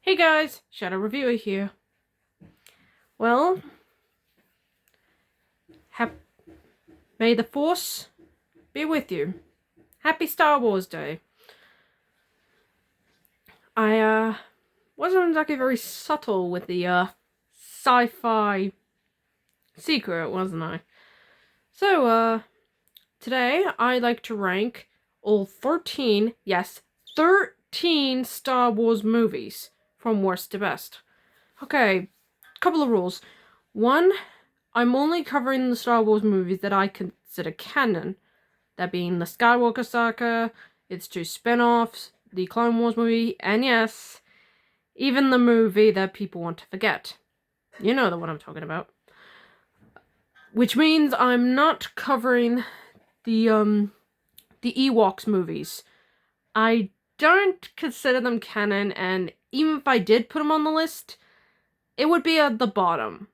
Hey guys, Shadow Reviewer here. Well, may the Force be with you. Happy Star Wars Day. I wasn't exactly very subtle with the sci-fi secret, wasn't I? So today I'd like to rank all 13, yes, 13 Star Wars movies from worst to best. Okay, couple of rules. One, I'm only covering the Star Wars movies that I consider canon. That being the Skywalker saga, its two spin-offs, the Clone Wars movie, and yes, even the movie that people want to forget. You know the one I'm talking about. Which means I'm not covering the Ewoks movies. I don't consider them canon, and even if I did put them on the list, it would be at the bottom.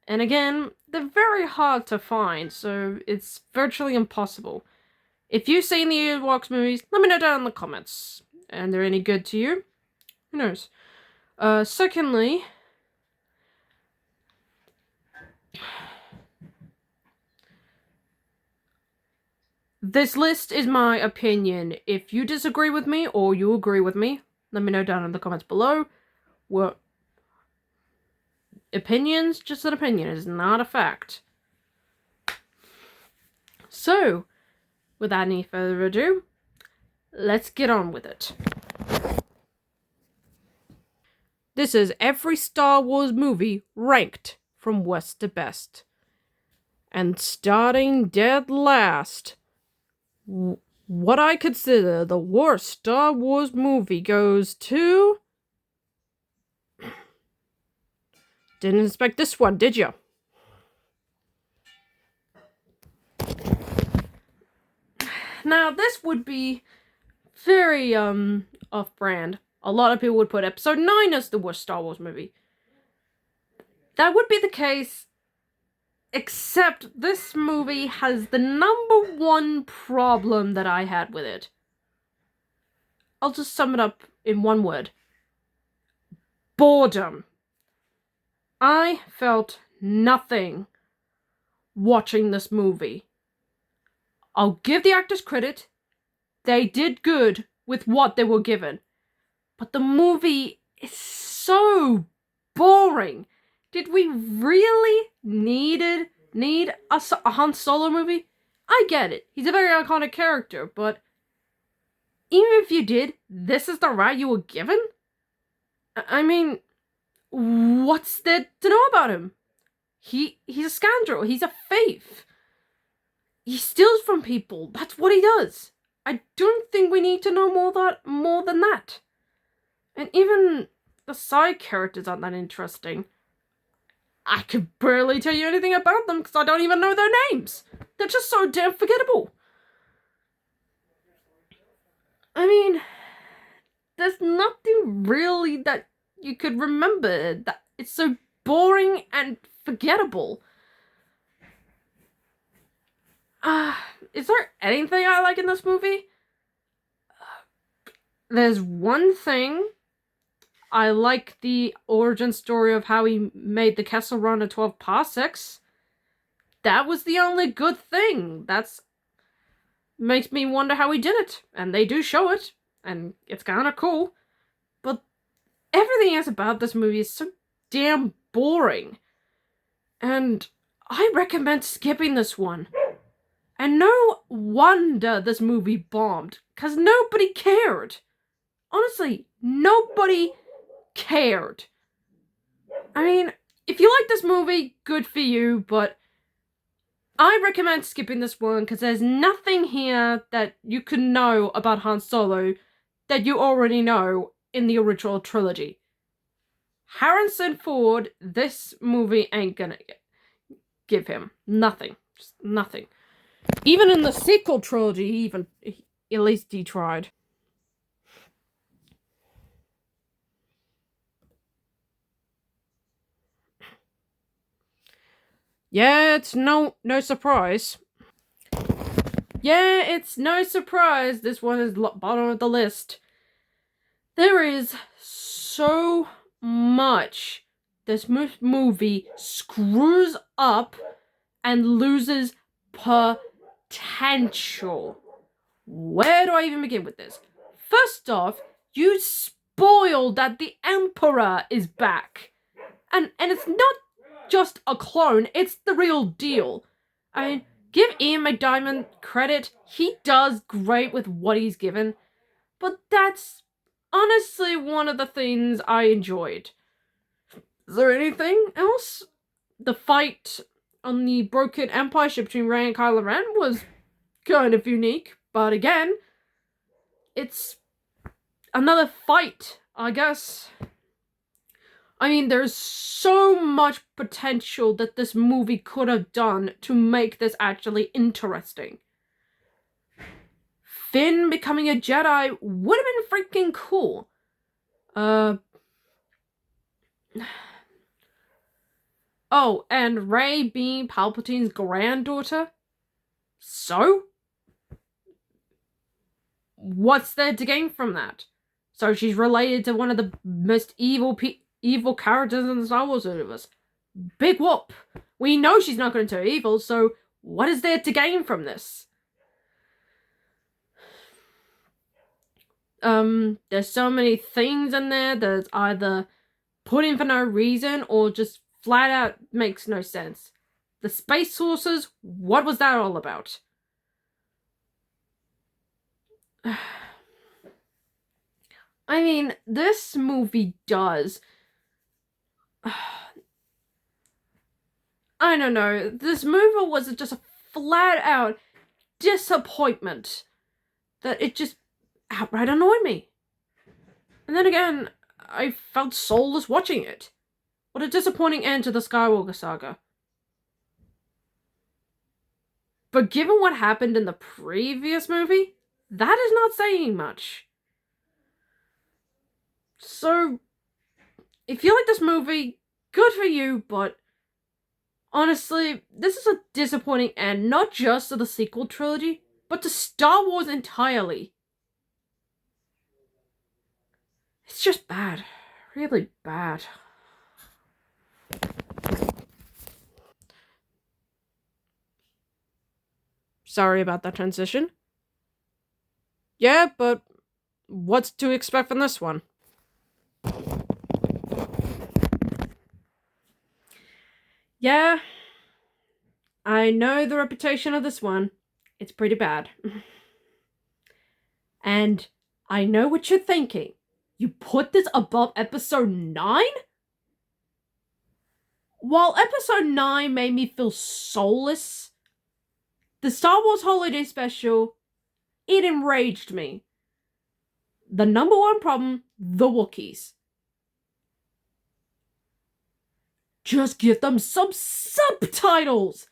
And again, they're very hard to find, so it's virtually impossible. If you've seen the Ewoks movies, let me know down in the comments. And they're any good to you? Who knows? Secondly, this list is my opinion. If you disagree with me or you agree with me, let me know down in the comments below. What opinions? Just an opinion. It is not a fact. So, without any further ado, let's get on with it. This is every Star Wars movie ranked from worst to best. And starting dead last, what I consider the worst Star Wars movie goes to... Didn't expect this one, did you? Now, this would be very, off-brand. A lot of people would put Episode 9 as the worst Star Wars movie. That would be the case, except this movie has the number one problem that I had with it. I'll just sum it up in one word. Boredom. I felt nothing watching this movie. I'll give the actors credit. They did good with what they were given. But the movie is so boring. Did we really need a Han Solo movie? I get it. He's a very iconic character, but even if you did, this is the route you were given? I mean, what's there to know about him? He's a scoundrel. He's a thief. He steals from people. That's what he does. I don't think we need to know more than that. And even the side characters aren't that interesting. I could barely tell you anything about them because I don't even know their names. They're just so damn forgettable. I mean, there's nothing really that you could remember. That it's so boring and forgettable. Is there anything I like in this movie? There's one thing. I like the origin story of how he made the Kessel Run at 12 parsecs. That was the only good thing. That's makes me wonder how he did it. And they do show it. And it's kind of cool. But everything else about this movie is so damn boring. And I recommend skipping this one. And no wonder this movie bombed. Because nobody cared. Honestly, nobody cared. I mean, if you like this movie, good for you, but I recommend skipping this one because there's nothing here that you can know about Han Solo that you already know in the original trilogy. Harrison Ford, this movie ain't gonna give him nothing. Just nothing. Even in the sequel trilogy, at least he tried. Yeah, it's no surprise. Yeah, it's no surprise this one is bottom of the list. There is so so much this movie screws up and loses potential. Where do I even begin with this? First off, you spoiled that the Emperor is back. And it's not just a clone, it's the real deal. I mean, give Ian McDiarmid credit, he does great with what he's given, but that's honestly one of the things I enjoyed. Is there anything else? The fight on the Broken Empire ship between Rey and Kylo Ren was kind of unique, but again, it's another fight, I guess. I mean, there's so much potential that this movie could have done to make this actually interesting. Finn becoming a Jedi would have been freaking cool. Oh, and Rey being Palpatine's granddaughter? So? What's there to gain from that? So she's related to one of the most evil characters in the Star Wars universe. Big whoop. We know she's not going to turn evil, so what is there to gain from this? There's so many things in there that's either put in for no reason or just flat out makes no sense. The space sources, what was that all about? I mean, this movie does. I don't know. This movie was just a flat out disappointment that it just outright annoyed me. And then again, I felt soulless watching it. What a disappointing end to the Skywalker saga. But given what happened in the previous movie, that is not saying much. So, if you like this movie, good for you, but honestly, this is a disappointing end, not just to the sequel trilogy, but to Star Wars entirely. It's just bad. Really bad. Sorry about that transition. Yeah, but what's to expect from this one? Yeah, I know the reputation of this one. It's pretty bad. And I know what you're thinking. You put this above episode 9? While episode 9 made me feel soulless, the Star Wars Holiday Special, it enraged me. The number one problem, the Wookiees. Just give them some subtitles!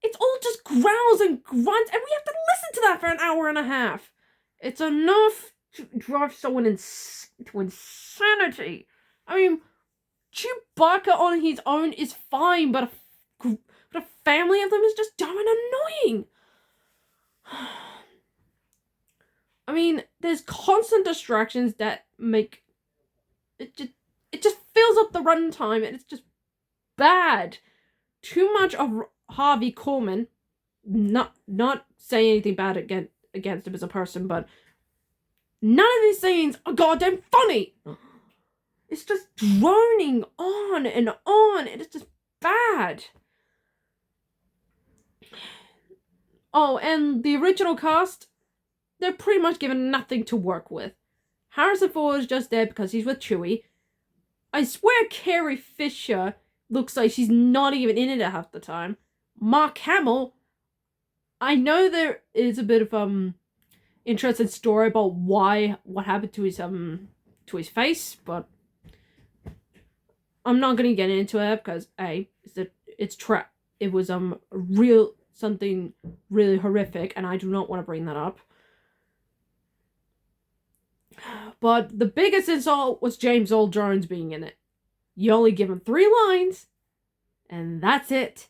It's all just growls and grunts, and we have to listen to that for an hour and a half. It's enough to drive someone to insanity. I mean, Chewbacca on his own is fine, but a family of them is just darn annoying. I mean, there's constant distractions that make it just fills up the runtime, and it's just bad. Too much of Harvey Korman. Not saying anything bad against him as a person, but none of these scenes are goddamn funny. It's just droning on, and it's just bad. Oh, and the original cast, they're pretty much given nothing to work with. Harrison Ford is just there because he's with Chewie. I swear Carrie Fisher looks like she's not even in it half the time. Mark Hamill, I know there is a bit of interesting story about what happened to his face, but I'm not gonna get into it because it was real something really horrific, and I do not want to bring that up. But the biggest insult was James Earl Jones being in it. You only give him 3 lines, and that's it.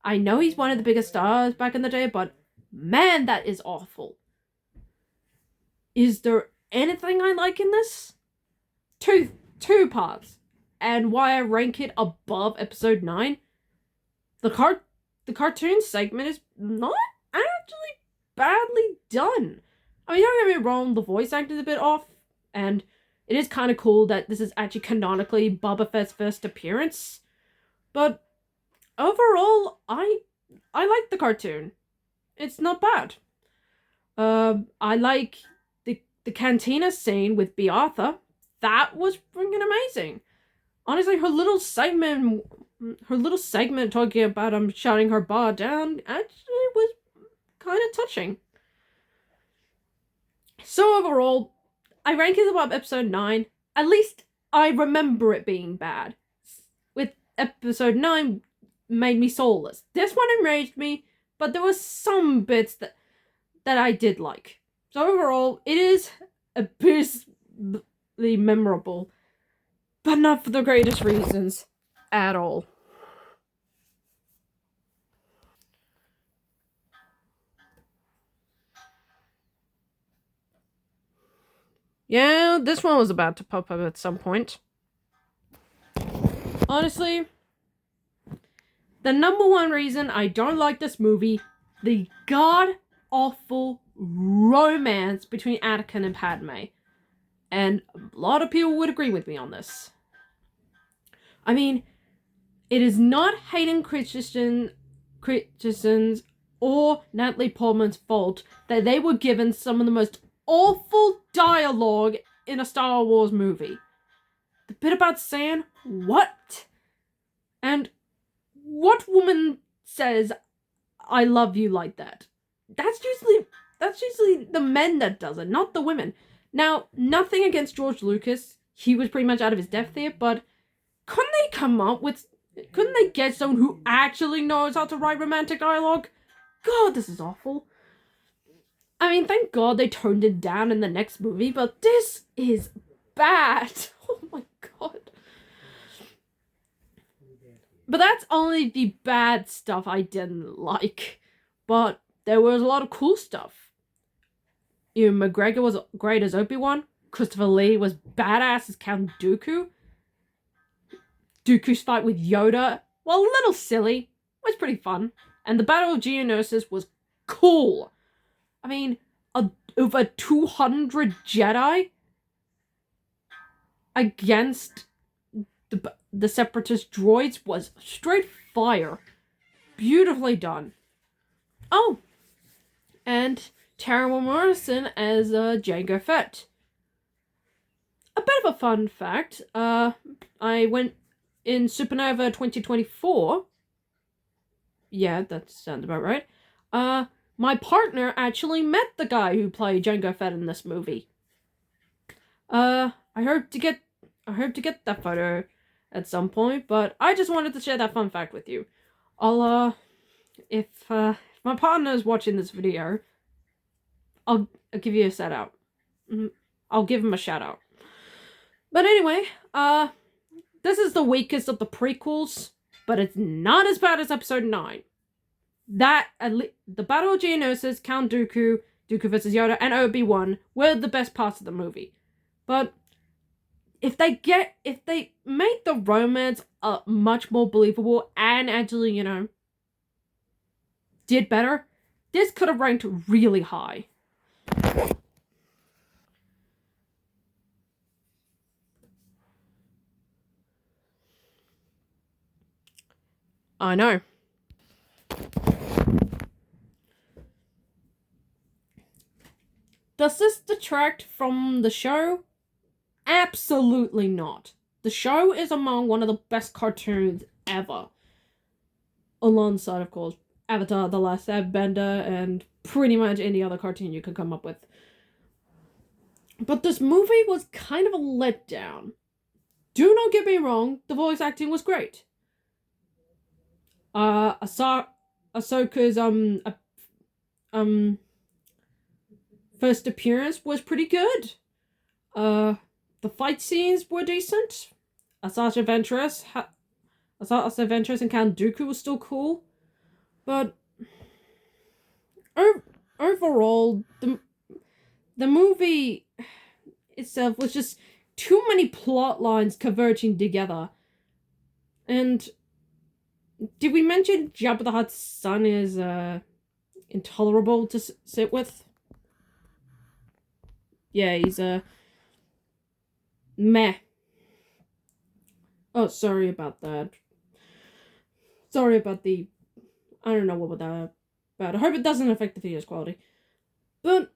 I know he's one of the biggest stars back in the day, but man, that is awful. Is there anything I like in this? Two two parts, and why I rank it above episode 9. The cartoon segment is not actually badly done. I mean, don't get me wrong, the voice acting is a bit off, and it is kind of cool that this is actually canonically Boba Fett's first appearance. But overall, I like the cartoon. It's not bad. I like the cantina scene with Bea Arthur. That was freaking amazing. Honestly, her little segment talking about shutting her bar down actually was kind of touching. So overall, I rank it above episode 9. At least I remember it being bad. With episode 9 made me soulless. This one enraged me, but there were some bits that I did like. So overall, it is abysmally memorable, but not for the greatest reasons at all. Yeah, this one was about to pop up at some point. Honestly, the number one reason I don't like this movie, the god-awful romance between Anakin and Padme. And a lot of people would agree with me on this. I mean, it is not Hayden Christensen's or Natalie Portman's fault that they were given some of the most awful dialogue in a Star Wars movie. The bit about saying, what? And what woman says, I love you like that? That's usually the men that does it, not the women. Now, nothing against George Lucas. He was pretty much out of his depth here, but couldn't they get someone who actually knows how to write romantic dialogue? God, this is awful. I mean, thank God they toned it down in the next movie, but this is bad. Oh my God. But that's only the bad stuff I didn't like. But there was a lot of cool stuff. Ewan McGregor was great as Obi-Wan. Christopher Lee was badass as Count Dooku. Dooku's fight with Yoda, while a little silly, was pretty fun. And the Battle of Geonosis was cool. I mean, over 200 Jedi against the Separatist droids was straight fire. Beautifully done. Oh, and Taron Morrison as Jango Fett. A bit of a fun fact. I went in Supernova 2024. Yeah, that sounds about right. My partner actually met the guy who played Jango Fett in this movie. I hope to get that photo at some point, but I just wanted to share that fun fact with you. If my partner is watching this video, I'll give you a shout out. I'll give him a shout out. But anyway, this is the weakest of the prequels, but it's not as bad as episode 9. The Battle of Geonosis, Count Dooku, Dooku vs. Yoda, and Obi-Wan were the best parts of the movie. But if they made the romance much more believable and actually, did better, this could have ranked really high. I know. Does this detract from the show? Absolutely not. The show is among one of the best cartoons ever. Alongside, of course, Avatar, The Last Airbender, and pretty much any other cartoon you could come up with. But this movie was kind of a letdown. Do not get me wrong, the voice acting was great. Ahsoka's first appearance was pretty good. The fight scenes were decent. Asajj Ventress and Count Dooku was still cool, but overall, the movie itself was just too many plot lines converging together. And did we mention Jabba the Hutt's son is intolerable to sit with? Yeah, he's meh. Oh, sorry about that. Sorry about the... I don't know what was that about. I hope it doesn't affect the video's quality. But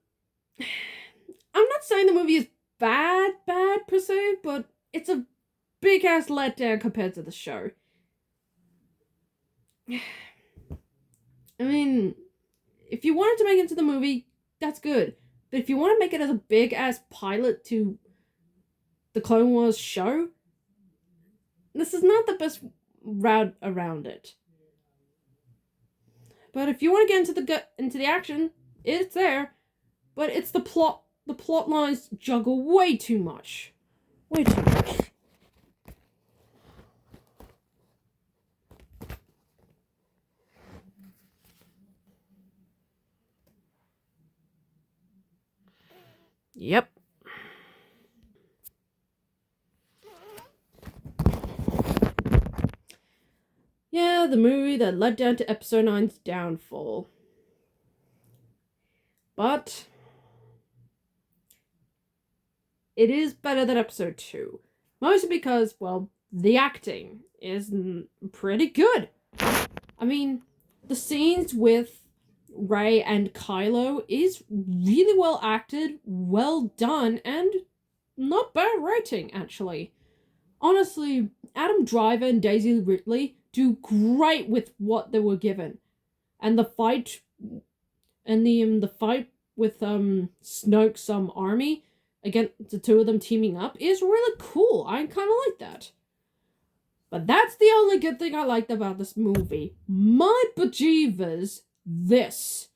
I'm not saying the movie is bad per se, but it's a big-ass letdown compared to the show. I mean, if you wanted to make it into the movie, that's good. But if you want to make it as a big-ass pilot to the Clone Wars show, this is not the best route around it. But if you want to get into the action, it's there. But it's the plot. The plot lines juggle way too much. Way too much. Yep. Yeah, the movie that led down to Episode 9's downfall. But it is better than Episode 2. Mostly because, well, the acting is pretty good. I mean, the scenes with Rey and Kylo is really well acted, well done, and not bad writing, actually. Honestly, Adam Driver and Daisy Ridley do great with what they were given. And the fight with Snoke's army against the two of them teaming up is really cool. I kind of like that. But that's the only good thing I liked about this movie. My bejeevers, this.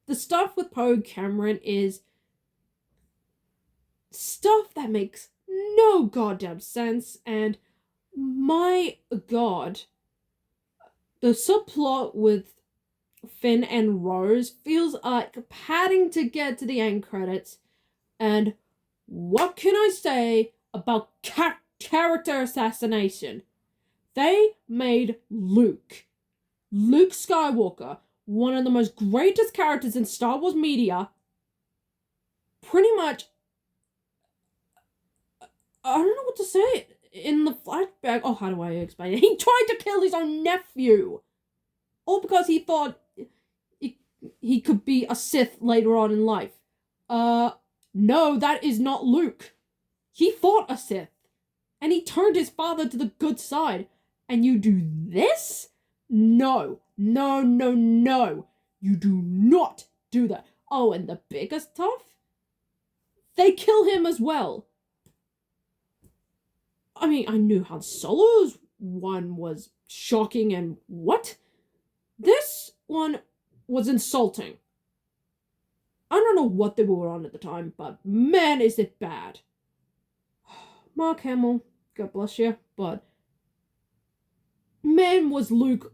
The stuff with Poe Cameron is stuff that makes no goddamn sense, and my god, the subplot with Finn and Rose feels like padding to get to the end credits, and what can I say about character assassination? They made Luke Skywalker, one of the most greatest characters in Star Wars media, pretty much, I don't know what to say, in the flashback, oh, how do I explain it? He tried to kill his own nephew! All because he thought he could be a Sith later on in life. No, that is not Luke. He fought a Sith, and he turned his father to the good side. And you do this? No. You do not do that. Oh, and the biggest stuff? They kill him as well. I mean, I knew Han Solo's one was shocking and what? This one was insulting. I don't know what they were on at the time, but man, is it bad. Mark Hamill, God bless you, but man, was Luke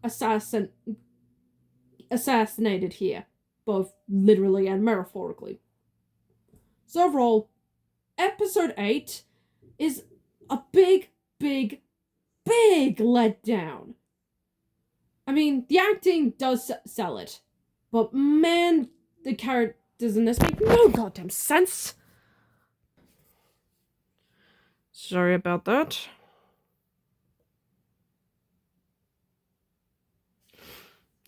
assassinated here, both literally and metaphorically. So overall, Episode 8 is a big letdown. I mean, the acting does sell it, but man, the characters in this make no goddamn sense. Sorry about that.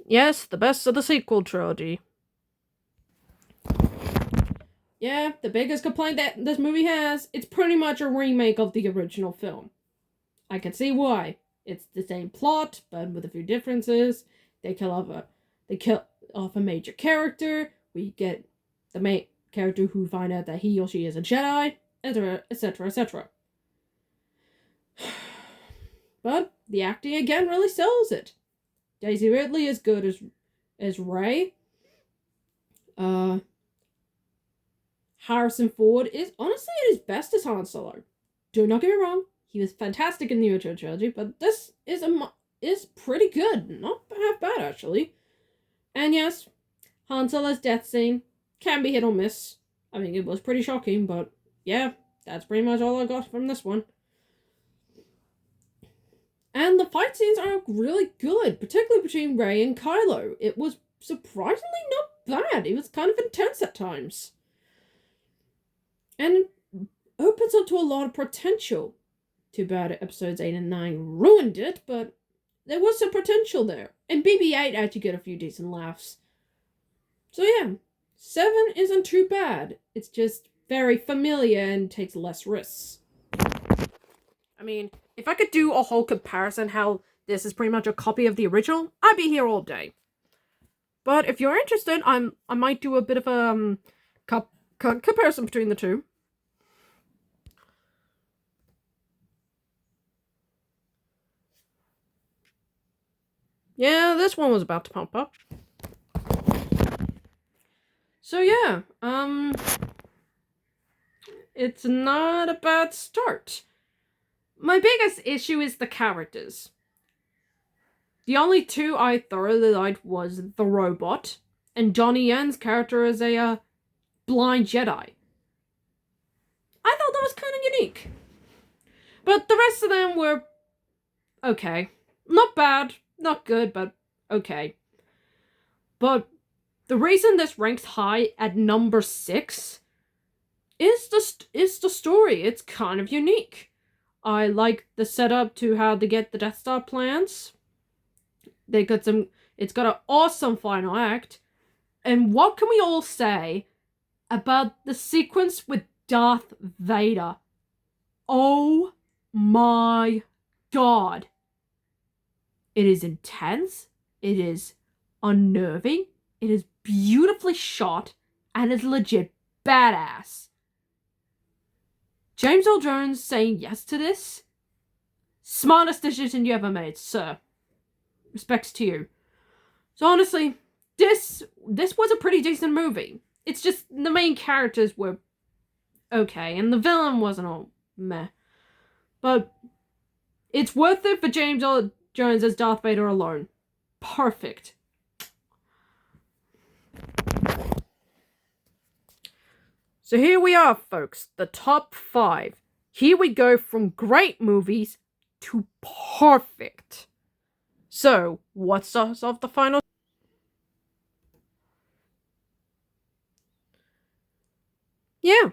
Yes, the best of the sequel trilogy. Yeah, the biggest complaint that this movie has, it's pretty much a remake of the original film. I can see why. It's the same plot, but with a few differences. They kill off a major character. We get the main character who find out that he or she is a Jedi, etc. But the acting again really sells it. Daisy Ridley is good as Rey. Harrison Ford is honestly at his best as Han Solo. Do not get me wrong, he was fantastic in the original trilogy, but this is is pretty good. Not half bad, actually. And yes, Han Solo's death scene can be hit or miss. I mean, it was pretty shocking, but yeah, that's pretty much all I got from this one. And the fight scenes are really good, particularly between Rey and Kylo. It was surprisingly not bad. It was kind of intense at times. And it opens up to a lot of potential. Too bad episodes 8 and 9 ruined it, but there was some potential there. And BB-8 actually got a few decent laughs. So yeah, 7 isn't too bad. It's just very familiar and takes less risks. I mean, if I could do a whole comparison how this is pretty much a copy of the original, I'd be here all day. But if you're interested, I might do a bit of a comparison between the two. Yeah, this one was about to pump up. So yeah, it's not a bad start. My biggest issue is the characters. The only two I thoroughly liked was the robot and Donnie Yen's character as a blind Jedi. I thought that was kind of unique. But the rest of them were okay. Not bad, not good, but okay. But the reason this ranks high at number 6 is the story. It's kind of unique. I like the setup to how to get the Death Star plans. It's got an awesome final act. And what can we all say about the sequence with Darth Vader? Oh my god. It is intense. It is unnerving. It is beautifully shot. And it's legit badass. James Earl Jones saying yes to this? Smartest decision you ever made, sir. Respects to you. So honestly, this was a pretty decent movie. It's just the main characters were okay, and the villain wasn't all meh. But it's worth it for James Earl Jones as Darth Vader alone. Perfect. So here we are, folks. The top 5. Here we go from great movies to perfect. So, what starts off the final? Yeah.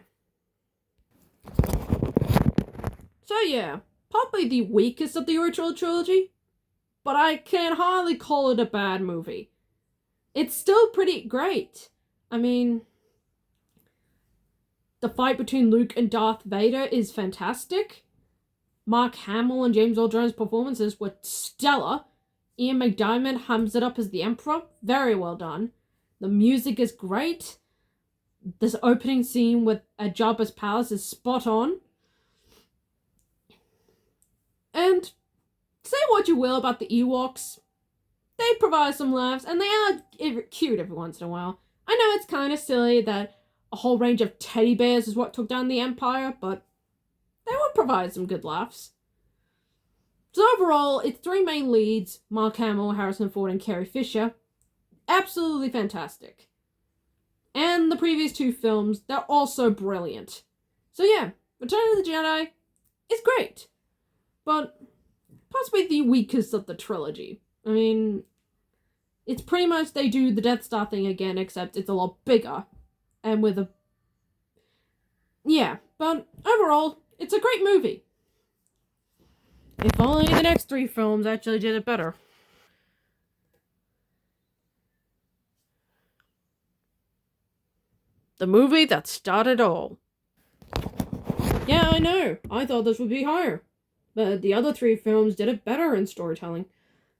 So yeah, probably the weakest of the original trilogy, but I can hardly call it a bad movie. It's still pretty great. I mean, the fight between Luke and Darth Vader is fantastic. Mark Hamill and James Earl Jones' performances were stellar. Ian McDiarmid hums it up as the Emperor. Very well done. The music is great. This opening scene with Jabba's palace is spot on. And say what you will about the Ewoks, they provide some laughs, and they are cute every once in a while. I know it's kind of silly that a whole range of teddy bears is what took down the Empire, but they would provide some good laughs. So overall, its 3 main leads, Mark Hamill, Harrison Ford, and Carrie Fisher, absolutely fantastic. And the previous 2 films, they're also brilliant. So yeah, Return of the Jedi is great, but possibly the weakest of the trilogy. I mean, it's pretty much they do the Death Star thing again, except it's a lot bigger. And with a... Yeah, but overall, it's a great movie. If only the next 3 films actually did it better. The movie that started all. Yeah, I know. I thought this would be higher. But the other 3 films did it better in storytelling.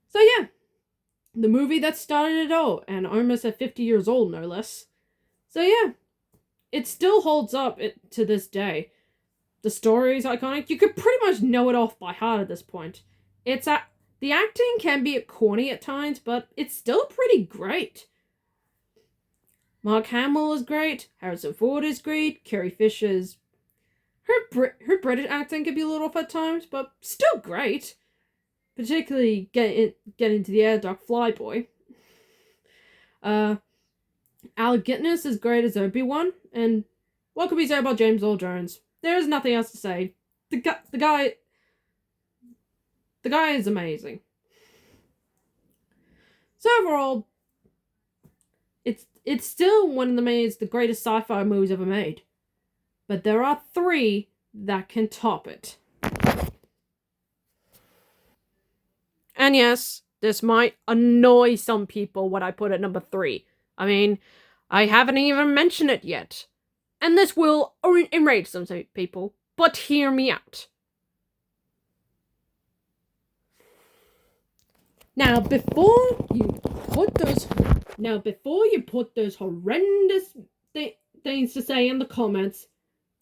So yeah, the movie that started it all, and almost at 50 years old, no less. So yeah, it still holds up to this day. The story is iconic. You could pretty much know it off by heart at this point. The acting can be corny at times, but it's still pretty great. Mark Hamill is great. Harrison Ford is great. Carrie Fisher's... Her British accent can be a little off at times, but still great. particularly get into the air duct Flyboy. Alec Guinness is great as Obi-Wan, and what can we say about James Earl Jones? There is nothing else to say. The guy is amazing. So overall, it's still one of the greatest sci-fi movies ever made. But there are 3 that can top it. And yes, this might annoy some people what I put at number 3. I mean, I haven't even mentioned it yet. And this will enrage some people, but hear me out. Now, before you put those horrendous things to say in the comments,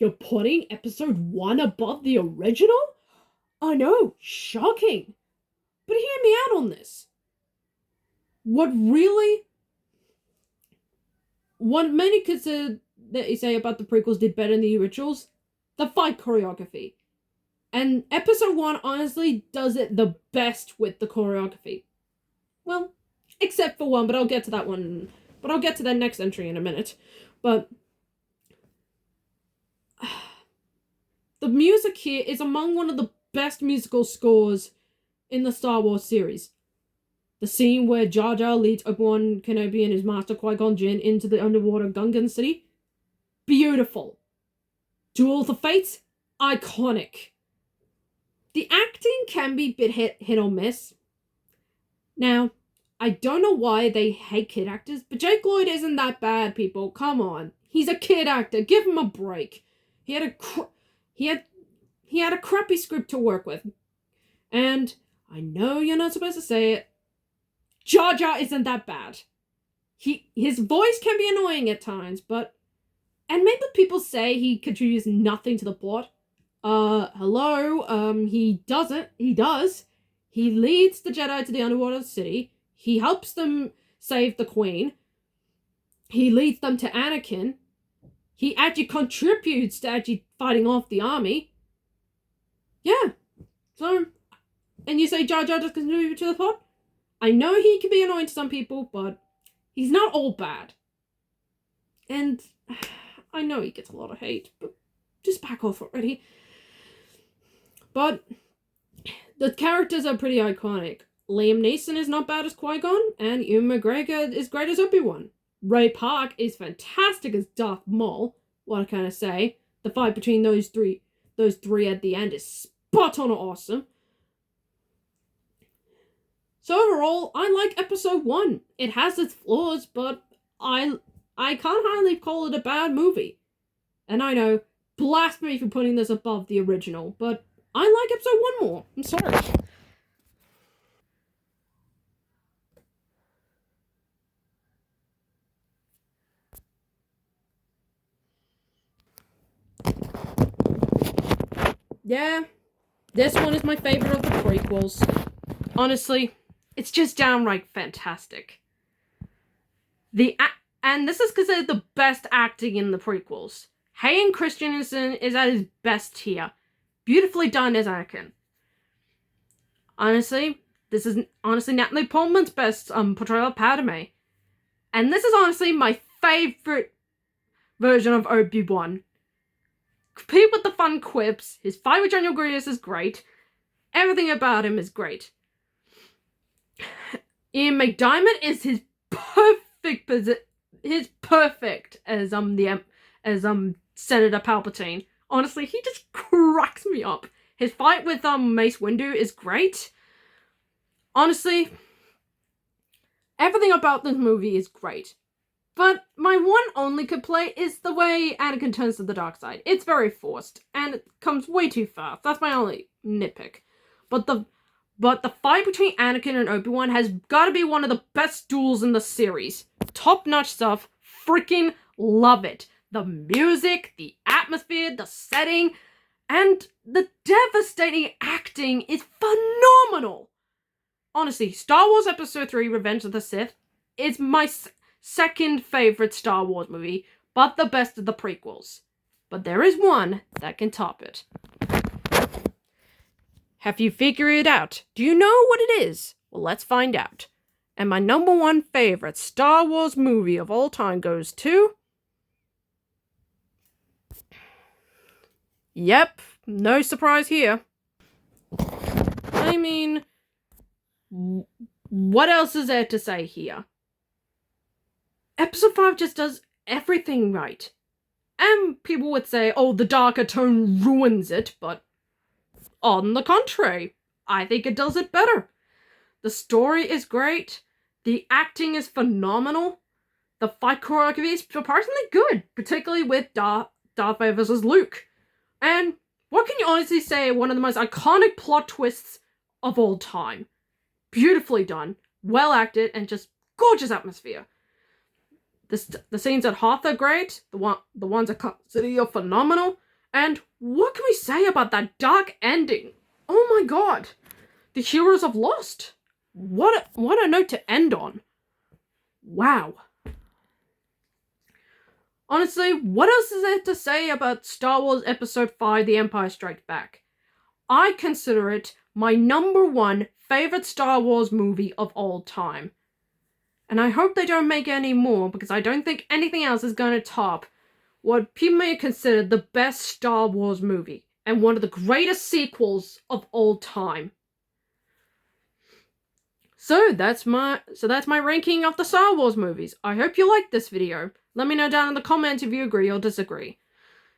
you're putting episode 1 above the original? I know, shocking. But hear me out on this. What many consider that you say about the prequels did better than the originals? The fight choreography. And episode 1 honestly does it the best with the choreography. Well, except for one, but I'll get to that one. But I'll get to that next entry in a minute. But the music here is among one of the best musical scores in the Star Wars series. The scene where Jar Jar leads Obi-Wan Kenobi and his master Qui-Gon Jinn into the underwater Gungan city. Beautiful. Duel of the Fates. Iconic. The acting can be a bit hit or miss. Now, I don't know why they hate kid actors, but Jake Lloyd isn't that bad, people. Come on. He's a kid actor. Give him a break. He had a crappy script to work with. And I know you're not supposed to say it. Jar Jar isn't that bad. His voice can be annoying at times, but... And maybe people say he contributes nothing to the plot. Hello? He doesn't. He does. He leads the Jedi to the underwater city. He helps them save the Queen. He leads them to Anakin. He actually contributes to actually fighting off the army. Yeah. So, and you say Jar Jar does contribute to the plot? I know he can be annoying to some people, but he's not all bad. And I know he gets a lot of hate, but just back off already. But the characters are pretty iconic. Liam Neeson is not bad as Qui-Gon, and Ewan McGregor is great as Obi-Wan. Ray Park is fantastic as Darth Maul. What can I say? The fight between those three at the end is spot on awesome. So overall, I like episode 1. It has its flaws, but I can't hardly call it a bad movie. And I know, blast me for putting this above the original, but I like episode 1 more. I'm sorry. Yeah, this one is my favorite of the prequels. Honestly, it's just downright fantastic. And this is considered the best acting in the prequels. Hayden Christensen is at his best here. Beautifully done as Anakin. Honestly, this is Natalie Portman's best portrayal of Padme. And this is honestly my favorite version of Obi-Wan. Complete with the fun quips, his fight with General Grievous is great. Everything about him is great. Ian McDiarmid is his perfect as Senator Palpatine. Honestly, he just cracks me up. His fight with Mace Windu is great. Honestly, everything about this movie is great. But my one only complaint is the way Anakin turns to the dark side. It's very forced, and it comes way too fast. That's my only nitpick. But the fight between Anakin and Obi-Wan has got to be one of the best duels in the series. Top-notch stuff. Freaking love it. The music, the atmosphere, the setting, and the devastating acting is phenomenal. Honestly, Star Wars Episode 3 Revenge of the Sith is my second favorite Star Wars movie, but the best of the prequels. But there is one that can top it. Have you figured it out? Do you know what it is? Well, let's find out. And my number one favorite Star Wars movie of all time goes to... Yep, no surprise here. I mean, what else is there to say here? Episode 5 just does everything right. And people would say, oh, the darker tone ruins it, but on the contrary, I think it does it better. The story is great. The acting is phenomenal. The fight choreography is surprisingly good, particularly with Darth Vader versus Luke. And what can you honestly say, one of the most iconic plot twists of all time. Beautifully done, well acted, and just gorgeous atmosphere. The scenes at Hoth are great. The ones at Cloud City are phenomenal. And what can we say about that dark ending? Oh my god. The heroes have lost. What a note to end on. Wow. Honestly, what else is there to say about Star Wars Episode 5, The Empire Strikes Back? I consider it my number one favorite Star Wars movie of all time. And I hope they don't make any more, because I don't think anything else is going to top what people may consider the best Star Wars movie, and one of the greatest sequels of all time. So that's my ranking of the Star Wars movies. I hope you liked this video. Let me know down in the comments if you agree or disagree.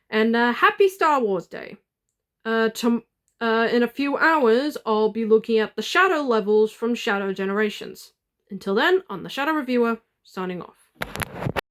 And happy Star Wars Day. In a few hours, I'll be looking at the shadow levels from Shadow Generations. Until then, I'm the Shadow Reviewer, signing off.